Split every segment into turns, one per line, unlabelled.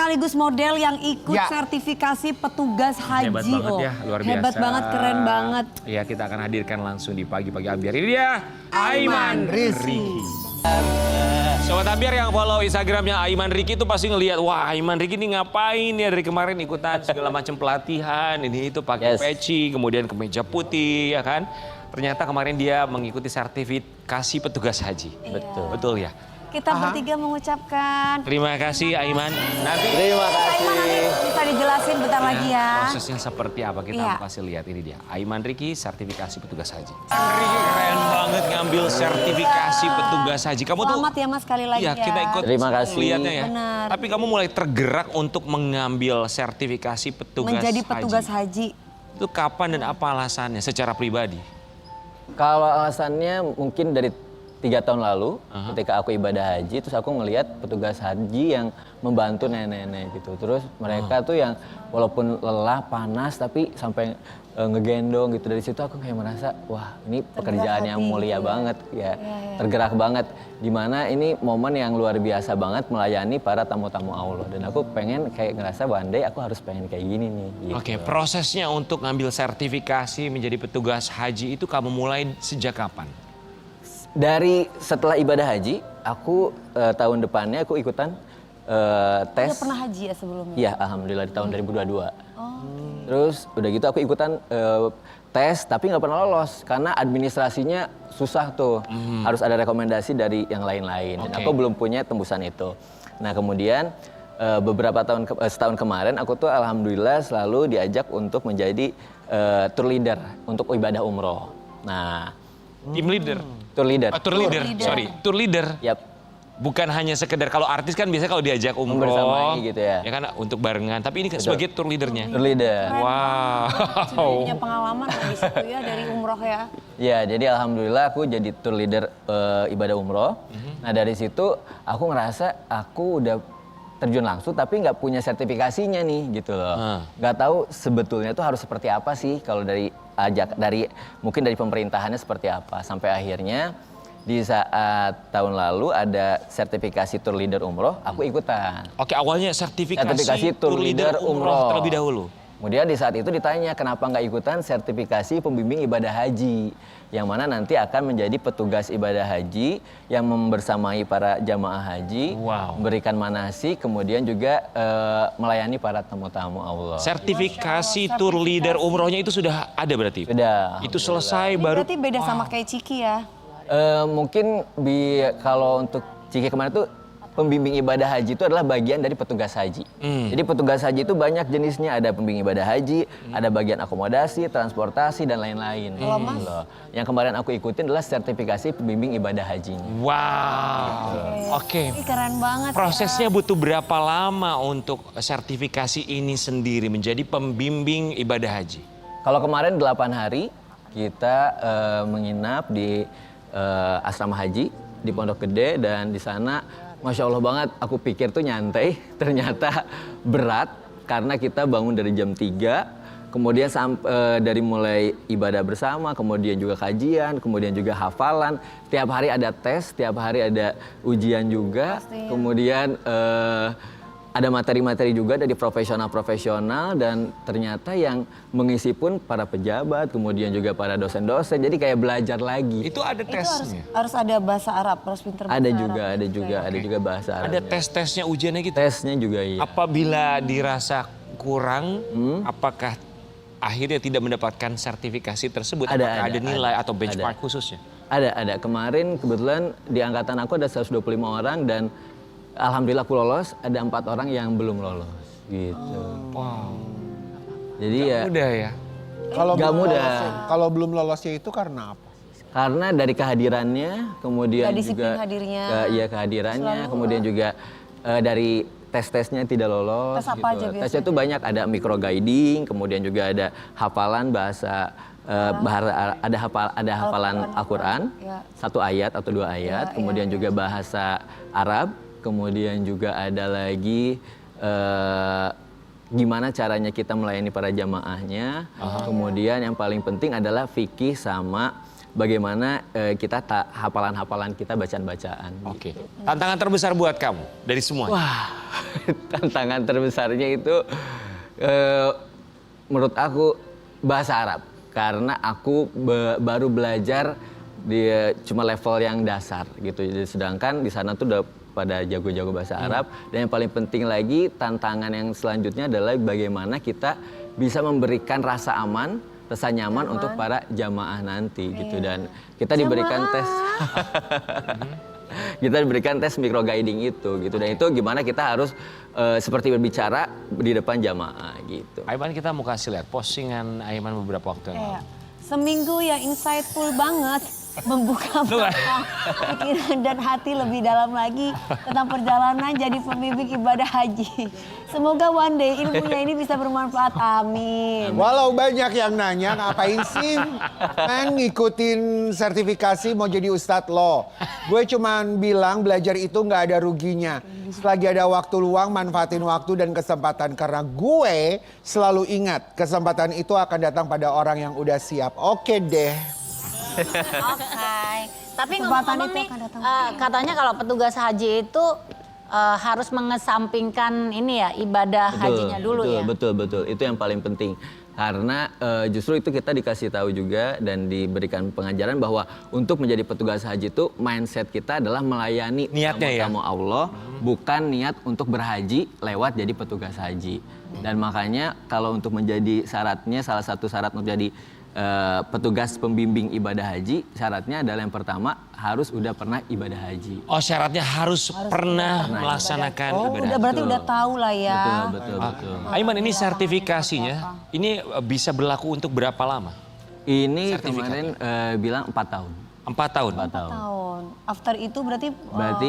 sekaligus model yang ikut sertifikasi petugas haji.
Hebat banget ya, luar biasa.
Hebat banget, keren banget.
Ya, kita akan hadirkan langsung di pagi-pagi Ambiar. Ini dia, Aiman Riki. Sobat Ambiar yang follow Instagramnya Aiman Riki itu pasti ngelihat, wah Aiman Riki ini ngapain ya dari kemarin ikutan segala macam pelatihan, ini itu pakai peci, kemudian kemeja putih ya kan. Ternyata kemarin dia mengikuti sertifikasi petugas haji.
Betul.
Betul ya?
Kita bertiga mengucapkan
Terima kasih Aiman. Nanti
Terima kasih.
Aiman nanti bisa dijelasin bentar lagi ya.
prosesnya seperti apa kita
Iya.
kasih lihat, ini dia. Aiman Riki sertifikasi petugas haji. Riki keren banget ngambil sertifikasi petugas haji. Kamu
Selamat ya Mas sekali lagi
Iya,
ya.
kita ikut
Terima kasih.
lihatnya ya.
Benar.
Tapi kamu mulai tergerak untuk mengambil sertifikasi petugas
Menjadi petugas
haji.
haji.
Itu kapan dan apa alasannya secara pribadi?
Kalau alasannya mungkin dari 3 tahun lalu ketika aku ibadah haji, terus aku ngelihat petugas haji yang membantu nenek-nenek gitu. Terus mereka tuh yang walaupun lelah, panas, tapi sampai ngegendong gitu. Dari situ aku kayak merasa, wah ini pekerjaan yang mulia banget ya, tergerak banget. Dimana ini momen yang luar biasa banget melayani para tamu-tamu Allah. Dan aku pengen kayak ngerasa one day aku harus pengen kayak gini nih. Gitu.
Oke, prosesnya untuk ngambil sertifikasi menjadi petugas haji itu kamu mulai sejak kapan?
Dari setelah ibadah haji, aku tahun depannya aku ikutan tes.
Udah pernah haji ya sebelumnya?
Iya, alhamdulillah di tahun 2022. Terus udah gitu aku ikutan tes, tapi nggak pernah lolos karena administrasinya susah tuh. Harus ada rekomendasi dari yang lain-lain. Dan aku belum punya tembusan itu. Nah kemudian beberapa tahun setahun kemarin aku tuh alhamdulillah selalu diajak untuk menjadi tour leader untuk ibadah umroh. Nah,
Tim leader?
tour leader.
Tour leader, sorry. Tour leader.
Yap.
Bukan hanya sekedar, kalau artis kan biasanya kalau diajak umroh.
Membersamai gitu ya.
Ya kan untuk barengan, tapi ini sebagai tour leadernya.
Tour leader.
Wow.
Punya pengalaman di situ ya dari umroh ya.
Ya, jadi alhamdulillah aku jadi tour leader ibadah umroh. Nah dari situ aku ngerasa aku udah terjun langsung tapi nggak punya sertifikasinya nih gitu loh. Nggak tahu sebetulnya tuh harus seperti apa sih kalau mungkin dari pemerintahannya seperti apa. Sampai akhirnya di saat tahun lalu ada sertifikasi tour leader umroh, aku ikutan.
Oke, awalnya sertifikasi
tour leader umroh
terlebih dahulu.
Kemudian di saat itu ditanya kenapa nggak ikutan sertifikasi pembimbing ibadah haji. Yang mana nanti akan menjadi petugas ibadah haji yang membersamai para jamaah haji. Memberikan manasik, kemudian juga melayani para tamu-tamu Allah.
Sertifikasi tour leader umrohnya itu sudah ada berarti?
Sudah.
Itu selesai
Ini
baru?
berarti beda sama kayak Ciki ya?
Mungkin kalau untuk Ciki kemarin tuh pembimbing ibadah haji itu adalah bagian dari petugas haji. Jadi petugas haji itu banyak jenisnya, ada pembimbing ibadah haji, ada bagian akomodasi, transportasi dan lain-lain.
Kalau Mas?
Yang kemarin aku ikutin adalah sertifikasi pembimbing ibadah haji.
Wow. Oke.
Ini keren banget.
Prosesnya butuh berapa lama untuk sertifikasi ini sendiri menjadi pembimbing ibadah haji?
Kalau kemarin 8 hari kita menginap di asrama haji di Pondok Gede, dan di sana Masya Allah banget, aku pikir tuh nyantai, ternyata berat karena kita bangun dari jam 3, kemudian dari mulai ibadah bersama, kemudian juga kajian, kemudian juga hafalan, tiap hari ada tes, tiap hari ada ujian juga, kemudian ada materi-materi juga dari profesional-profesional, dan ternyata yang mengisi pun para pejabat, kemudian juga para dosen-dosen. Jadi kayak belajar lagi.
Itu ada tesnya?
Itu harus ada bahasa Arab, harus pinter bahasa
Ada
Arab.
juga, ada juga bahasa Arab.
Ada tes-tesnya, ujiannya gitu?
Tesnya juga iya.
Apabila dirasa kurang, apakah akhirnya tidak mendapatkan sertifikasi tersebut? Apakah ada nilai atau benchmark khususnya?
Ada. Kemarin kebetulan di angkatan aku ada 125 orang dan alhamdulillah aku lolos, ada 4 orang yang belum lolos gitu.
Wow.
Jadi
Gak mudah ya?
Gak mudah.
Kalau belum lolosnya itu karena apa?
Karena dari kehadirannya, kemudian
Gak disiplin
juga
hadirnya.
Kehadirannya, kemudian juga dari tes-tesnya tidak lolos.
Tes apa aja biasanya?
Tesnya itu banyak, ada micro guiding, kemudian juga ada hafalan bahasa ada hafalan Al-Quran, 1 ayat atau 2 ayat, kemudian juga bahasa Arab, kemudian juga ada lagi gimana caranya kita melayani para jamaahnya. Kemudian yang paling penting adalah fikih sama bagaimana kita hafalan-hafalan kita bacaan-bacaan.
Oke. Tantangan terbesar buat kamu dari semua?
Wah, tantangan terbesarnya itu menurut aku bahasa Arab. Karena aku baru belajar cuma level yang dasar gitu. Jadi sedangkan di sana tuh udah pada jago-jago bahasa Arab. Dan yang paling penting lagi tantangan yang selanjutnya adalah bagaimana kita bisa memberikan rasa aman, rasa nyaman untuk para jamaah nanti gitu. Dan kita diberikan tes kita diberikan tes micro guiding itu gitu. Dan itu gimana kita harus seperti berbicara di depan jamaah gitu.
Aiman, kita mau kasih lihat postingan Aiman beberapa waktu yang lalu.
Seminggu yang insightful banget. Membuka mata, pikiran dan hati lebih dalam lagi tentang perjalanan jadi pembimbing ibadah haji. Semoga one day ilmunya ini bisa bermanfaat. Amin.
Walau banyak yang nanya, ngapain sih ngikutin sertifikasi mau jadi ustadz lo? Gue cuman bilang belajar itu nggak ada ruginya. Selagi ada waktu luang, manfaatin waktu dan kesempatan. Karena gue selalu ingat, kesempatan itu akan datang pada orang yang udah siap. Oke deh.
Oke. Tapi
Kesempatan
ngomong-ngomong
itu
nih,
akan datang.
katanya kalau petugas haji itu harus mengesampingkan ini ya ibadah hajinya dulu ya.
Betul. Itu yang paling penting. Karena justru itu kita dikasih tahu juga dan diberikan pengajaran bahwa untuk menjadi petugas haji itu mindset kita adalah melayani
Niatnya ya?
tamu Allah, bukan niat untuk berhaji lewat jadi petugas haji. Dan makanya kalau untuk menjadi syaratnya, salah satu syarat untuk jadi petugas pembimbing ibadah haji, syaratnya adalah yang pertama harus udah pernah ibadah haji.
Oh, syaratnya harus pernah melaksanakan ibadah.
Udah berarti udah tahu lah ya.
Betul.
Aiman, ini sertifikasinya, ini bisa berlaku untuk berapa lama?
Ini kemarin bilang 4 tahun.
4 tahun?
4 tahun.
Tahun. After itu berarti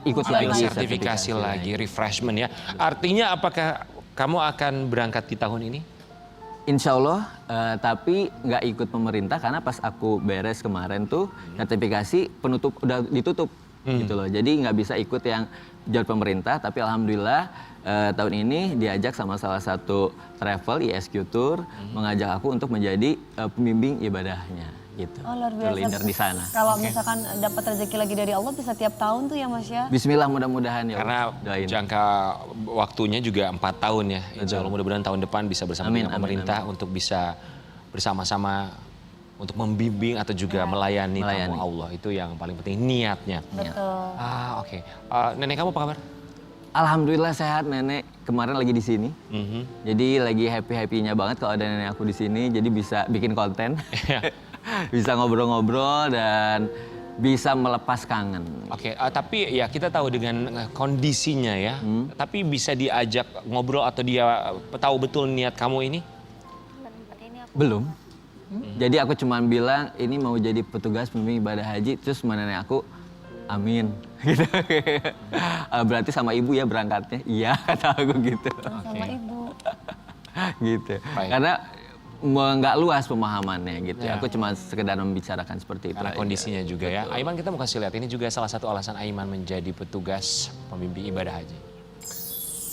Ikut
Ambil
lagi
sertifikasi lagi, refreshment ya. Artinya apakah kamu akan berangkat di tahun ini?
Insya Allah, tapi nggak ikut pemerintah karena pas aku beres kemarin tuh sertifikasi udah ditutup gitu loh. Jadi nggak bisa ikut yang jalur pemerintah. Tapi alhamdulillah tahun ini diajak sama salah satu travel ISQ Tour mengajak aku untuk menjadi pembimbing ibadahnya gitu.
Oh, luar biasa.
Terlinder di sana.
Kalau misalkan dapat rezeki lagi dari Allah bisa tiap tahun tuh ya Mas ya.
Bismillah mudah-mudahan ya.
Karena
Doain.
jangka waktunya juga 4 tahun ya. Insya Allah mudah-mudahan tahun depan bisa bersama dengan pemerintah untuk bisa bersama-sama untuk membimbing atau juga melayani tamu Allah. Itu yang paling penting, niatnya.
Betul.
Oke. Nenek kamu apa kabar?
Alhamdulillah sehat, nenek kemarin lagi di sini. Jadi lagi happy-happynya banget kalau ada nenek aku di sini. Jadi bisa bikin konten, bisa ngobrol-ngobrol dan bisa melepas kangen.
Oke, tapi ya kita tahu dengan kondisinya ya. Tapi bisa diajak ngobrol atau dia tahu betul niat kamu ini?
Belum. Jadi aku cuma bilang ini mau jadi petugas pembimbing ibadah haji, terus sama nenek aku, amin. Gitu. Berarti sama ibu ya berangkatnya? Iya, kata aku gitu.
Sama ibu.
Gitu.
Baik.
Karena nggak luas pemahamannya gitu. Aku cuma sekedar membicarakan seperti itu.
Karena
aja.
kondisinya juga ya. Aiman, kita mau kasih lihat, ini juga salah satu alasan Aiman menjadi petugas pembimbing ibadah haji.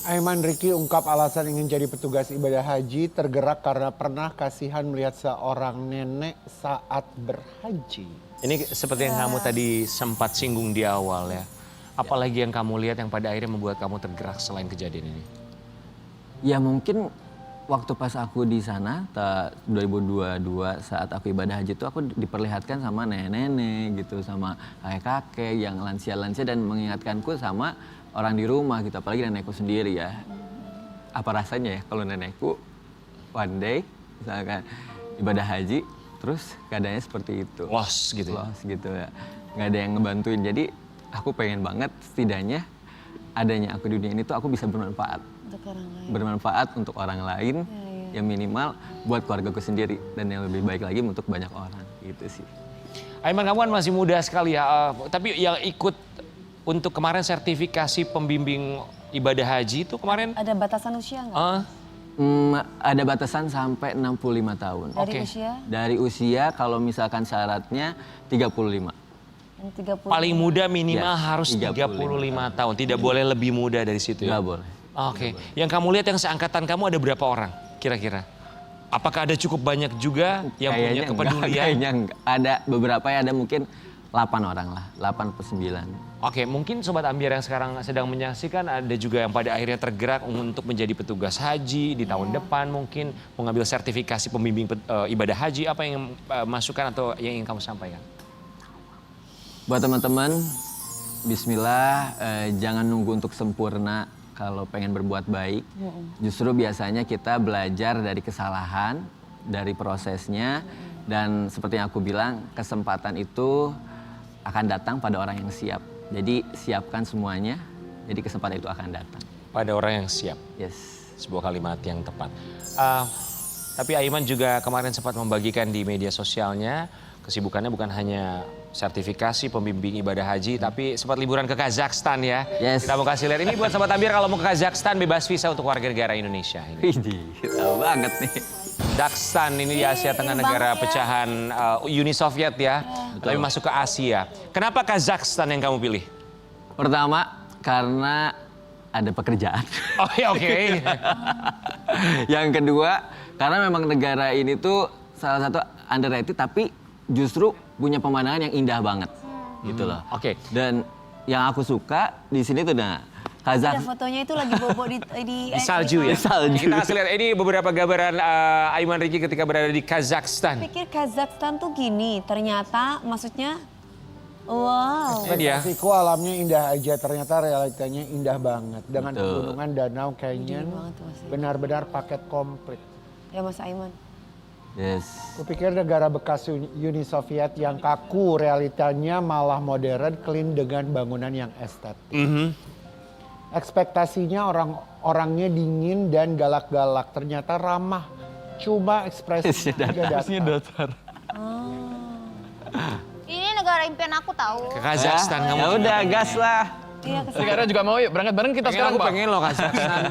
Aiman Ricky ungkap alasan ingin jadi petugas ibadah haji tergerak karena pernah kasihan melihat seorang nenek saat berhaji.
Ini seperti yang kamu tadi sempat singgung di awal ya. Apalagi yang kamu lihat yang pada akhirnya membuat kamu tergerak selain kejadian ini?
Ya mungkin waktu pas aku di sana 2022 saat aku ibadah haji itu aku diperlihatkan sama nenek-nenek gitu, sama kakek-kakek yang lansia-lansia dan mengingatkanku sama orang di rumah gitu, apalagi nenekku sendiri ya. Apa rasanya ya kalau nenekku one day misalkan ibadah haji terus keadaannya seperti itu.
Lost gitu ya?
Lost gitu ya. Nggak ada yang ngebantuin. Jadi aku pengen banget setidaknya adanya aku di dunia ini tuh aku bisa bermanfaat.
Untuk orang lain.
Bermanfaat untuk orang lain, yang minimal buat keluargaku sendiri dan yang lebih baik lagi untuk banyak orang gitu sih.
Aiman, kamu kan masih muda sekali ya, tapi yang ikut untuk kemarin sertifikasi pembimbing ibadah haji itu kemarin
Ada batasan usia nggak?
Ada batasan sampai 65 tahun.
Dari usia?
Dari usia kalau misalkan syaratnya 35.
Yang 30.
paling muda minimal
Ya,
harus 35 tahun, tidak boleh lebih muda dari situ ya?
Nggak boleh.
Oke, yang kamu lihat yang seangkatan kamu ada berapa orang kira-kira? Apakah ada cukup banyak juga yang punya
Kayaknya
kepedulian?
enggak, kayaknya enggak. Ada beberapa ya, ada mungkin 8 orang lah, 8 atau 9.
Oke, mungkin Sobat Ambiar yang sekarang sedang menyaksikan ada juga yang pada akhirnya tergerak untuk menjadi petugas haji di tahun depan mungkin mengambil sertifikasi pembimbing ibadah haji. Apa yang masukan atau yang ingin kamu sampaikan?
Buat teman-teman, bismillah, jangan nunggu untuk sempurna kalau pengen berbuat baik. Justru biasanya kita belajar dari kesalahan, dari prosesnya. Dan seperti yang aku bilang, kesempatan itu akan datang pada orang yang siap. Jadi siapkan semuanya, jadi kesempatan itu akan datang.
Pada orang yang siap.
Yes.
Sebuah kalimat yang tepat. Tapi Aiman juga kemarin sempat membagikan di media sosialnya, kesibukannya bukan hanya sertifikasi pembimbing ibadah haji, tapi sempat liburan ke Kazakhstan ya.
Yes.
Kita mau kasih lihat ini buat Sobat Ambiar, kalau mau ke Kazakhstan bebas visa untuk warga negara Indonesia. Ini.
Widih, tahu banget nih.
Dagestan ini di Asia Tengah, negara pecahan Uni Soviet ya, tapi masuk ke Asia. Kenapa Kazakhstan yang kamu pilih?
Pertama, karena ada pekerjaan.
Oh ya, oke.
Yang kedua, karena memang negara ini tuh salah satu underrated tapi justru punya pemandangan yang indah banget. Gitu loh.
Oke.
Dan yang aku suka di sini tuh
Ada fotonya itu lagi bobo di
Di salju ya.
Salju.
Kita kasih lihat ini beberapa gambaran Aiman Riki ketika berada di Kazakhstan.
Pikir Kazakhstan tuh gini, ternyata maksudnya wow.
Dia.
Ekspektasiku alamnya indah aja, ternyata realitanya indah banget. Dengan
Betul.
pegunungan, danau, canyon,
banget tuh, Mas.
benar-benar paket komplit.
Ya Mas Aiman.
Yes.
Kupikir negara bekas Uni Soviet yang kaku, realitanya malah modern, clean dengan bangunan yang estetik. Ekspektasinya orang-orangnya dingin dan galak-galak, ternyata ramah. Cuma ekspresinya datar.
Ini negara impian aku tahu.
Ke Kazakhstan
Ya
kamu.
udah, gas lah.
Iya kesana.
Sekarang juga mau yuk berangkat bareng kita sekarang,
Aku
Pak.
pengen loh Kazakhstan.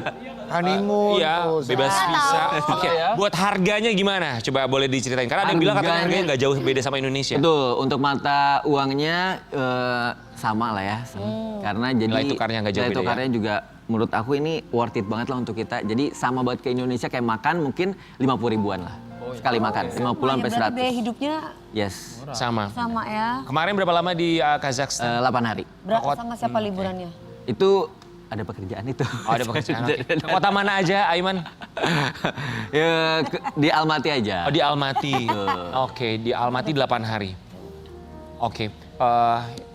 Honeymoon.
Iya,
terus.
bebas visa. Oke,
ya.
buat harganya gimana? Coba boleh diceritain. Karena ada yang bilang katanya harganya nggak jauh beda sama Indonesia.
Betul, untuk mata uangnya sama lah ya. Karena jadi
Nilai tukarnya nggak jauh
nilai
beda ya?
tukarnya juga menurut aku ini worth it banget lah untuk kita. Jadi sama buat ke Indonesia kayak makan mungkin 50 ribuan lah. Sekali makan, 50 sampai
Berarti biaya
100.
hidupnya
Yes,
Sama.
sama ya.
Kemarin berapa lama di Kazakhstan?
8 hari.
Berapa sama siapa liburannya?
Itu ada pekerjaan itu.
Oh, ada pekerjaan. Oke. Ke kota mana aja, Aiman?
Ya, di Almaty aja.
Oh, di Almaty. Oke, di Almaty 8 hari. Oke.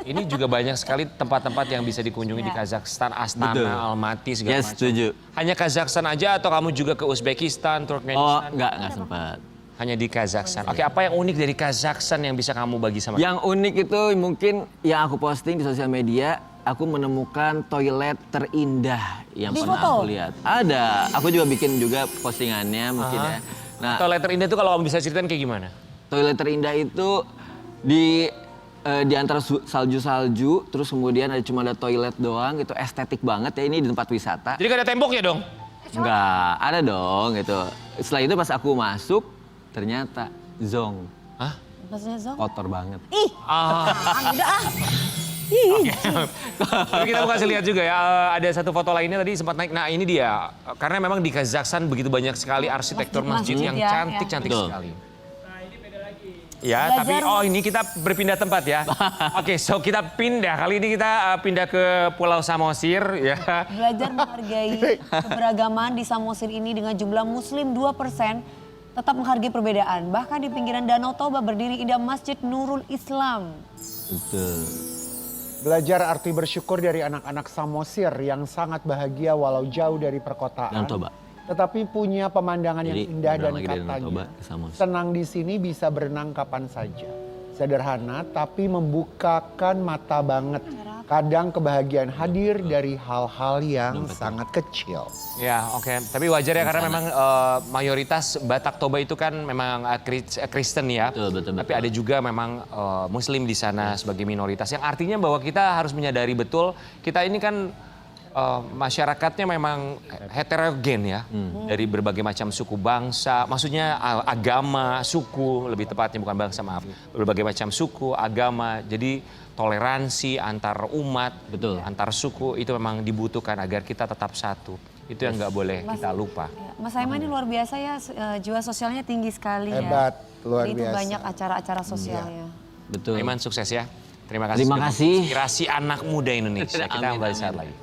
Ini juga banyak sekali tempat-tempat yang bisa dikunjungi di Kazakhstan, Astana,
Betul.
Almaty segala
Yes,
macam.
setuju.
Hanya Kazakhstan aja atau kamu juga ke Uzbekistan,
Oh,
Turkmenistan?
enggak sempat.
Hanya di Kazakhstan. Oke, apa yang unik dari Kazakhstan yang bisa kamu bagi sama
Yang unik itu mungkin yang aku posting di sosial media, aku menemukan toilet terindah yang
Di
pernah
foto?
aku lihat. Ada, aku juga bikin juga postingannya mungkin ya. Nah,
toilet terindah itu kalau kamu bisa ceritain kayak gimana?
toilet terindah itu di antara salju-salju, terus kemudian cuma ada toilet doang, gitu estetik banget ya, ini di tempat wisata.
Jadi gak ada temboknya dong?
Enggak, ada dong gitu. Setelah itu pas aku masuk, ternyata zong,
Hah?
Maksudnya Zong?
kotor banget.
Ih,
Ah.
udah ah.
Tapi kita mau kasih lihat juga ya, ada satu foto lainnya tadi sempat naik. Nah ini dia, karena memang di Kazakhstan begitu banyak sekali arsitektur masjid
Masjid
yang
ya,
cantik-cantik
Betul.
sekali. Ya, tapi
Belajar.
ini kita berpindah tempat ya. Oke, so kita pindah. Kali ini kita pindah ke Pulau Samosir ya.
Belajar menghargai keberagaman di Samosir ini dengan jumlah muslim 2%, tetap menghargai perbedaan. Bahkan di pinggiran Danau Toba berdiri indah Masjid Nurul Islam.
Betul.
Belajar arti bersyukur dari anak-anak Samosir yang sangat bahagia walau jauh dari perkotaan.
Danau Toba.
Tetapi punya pemandangan yang
Jadi,
indah dan
berenang lagi dari Danau Toba
katanya
ke Samosir.
senang di sini bisa berenang kapan saja. Sederhana tapi membukakan mata banget. Kadang kebahagiaan hadir dari hal-hal yang sangat kecil.
Ya, oke. Tapi wajar ya karena memang mayoritas Batak Toba itu kan memang Kristen ya.
Betul.
Tapi ada juga memang Muslim di sana sebagai minoritas. Yang artinya bahwa kita harus menyadari betul kita ini kan masyarakatnya memang heterogen ya. Dari berbagai macam suku bangsa, maksudnya agama, suku, lebih tepatnya bukan bangsa maaf. Berbagai macam suku, agama. Jadi toleransi antar umat,
Betul.
antar suku itu memang dibutuhkan agar kita tetap satu. Itu yang nggak boleh kita lupa.
Ya, Mas Aiman ini luar biasa ya, jiwa sosialnya tinggi sekali
Hebat,
ya.
luar
Itu
biasa.
banyak acara-acara sosialnya.
Betul.
Aiman sukses ya. Terima kasih.
Terima
sudah
kasih.
menginspirasi anak muda Indonesia. Kita
Amin,
kembali
amin.
saat lagi.